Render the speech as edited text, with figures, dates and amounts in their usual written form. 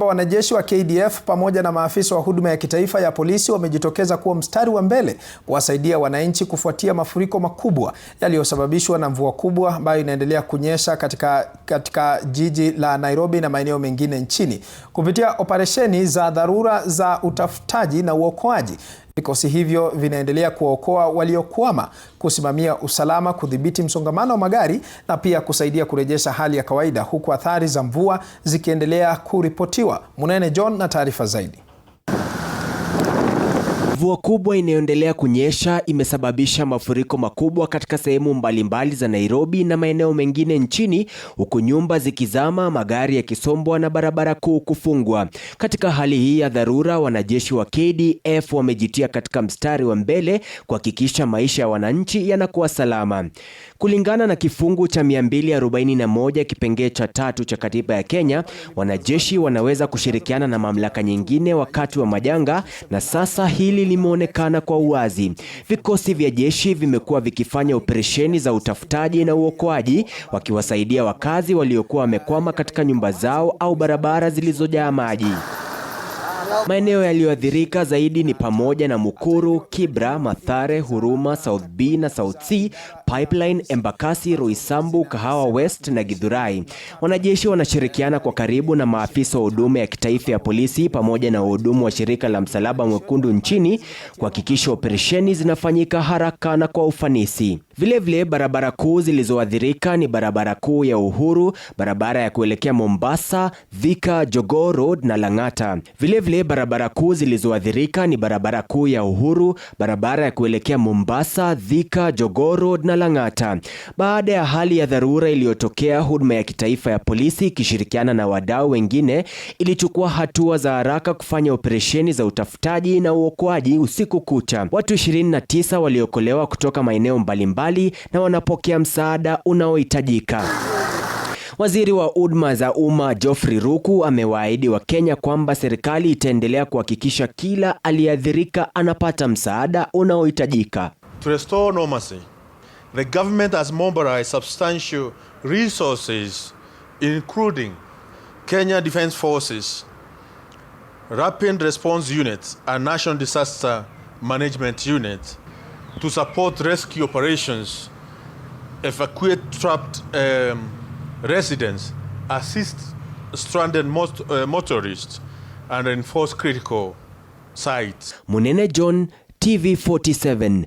kwamba wanajeshi wa KDF pamoja na maafisa wa huduma ya kitaifa ya polisi wamejitokeza kuwa mstari wa mbele kuwasaidia wananchi kufuatia mafuriko makubwa yaliyosababishwa na mvua kubwa ambayo inaendelea kunyesha katika jiji la Nairobi na maeneo mengine nchini. Kupitia operesheni za dharura za utafutaji na uokoaji, vikosi hivyo vinaendelea kuwaokoa waliokwama, kusimamia usalama, kudhibiti msongamano wa magari na pia kusaidia kurejesha hali ya kawaida, huku athari za mvua zikiendelea kuripotiwa. Munene John na taarifa zaidi. Mvua kubwa inayoendelea kunyesha imesababisha mafuriko makubwa katika sehemu mbalimbali za Nairobi na maeneo mengine nchini, huku nyumba zikizama, magari yakisombwa na barabara kuu kufungwa. Katika hali hii ya dharura, wanajeshi wa KDF wamejitia katika mstari wa mbele kuhakikisha maisha ya wananchi yanakuwa salama. Kulingana na kifungu cha 241 kipengee cha 3 cha katiba ya Kenya, wanajeshi wanaweza kushirikiana na mamlaka nyingine wakati wa majanga, na sasa hili limeonekana kwa uwazi. Vikosi vya jeshi vimekuwa vikifanya operesheni za utafutaji na uokoaji, wakiwasaidia wakazi waliokuwa wamekwama katika nyumba zao au barabara zilizojaa maji. Maeneo yaliyoathirika zaidi ni pamoja na Mukuru, Kibra, Mathare, Huruma, South B na South C, Pipeline, Embakasi, Roysambu, Kahawa West na Githurai. Wanajeshi wanashirikiana kwa karibu na maafisa wa huduma ya kitaifa ya polisi pamoja na wahudumu wa shirika la Msalaba Mwekundu nchini kuhakikisha operesheni zinafanyika haraka na kwa ufanisi. Vilevile, barabara kuu zilizoathirika ni barabara kuu ya Uhuru, barabara ya kuelekea Mombasa, Thika, Jogoo Road na Lang'ata. Vilevile, barabara kuu zilizoathirika ni barabara kuu ya Uhuru, barabara ya kuelekea Mombasa, Thika, Jogoo Road na Lang'ata. Baada ya hali ya dharura iliyotokea, huduma ya kitaifa ya polisi ikishirikiana na wadau wengine ilichukua hatua za haraka kufanya operesheni za utafutaji na uokoaji usiku kucha. Watu 29 waliokolewa kutoka maeneo mbalimbali na wanapokea msaada unaohitajika. Waziri wa huduma za umma Geoffrey Ruku amewaahidi Wakenya kwamba serikali itaendelea kuhakikisha kila aliyeathirika anapata msaada unaohitajika. To restore normalcy, the government has mobilized substantial resources including Kenya Defence Forces, Rapid Response Units and National Disaster Management Unit to support rescue operations, evacuate trapped residents, assist stranded motorists, and reinforce critical sites. Munene John, TV47.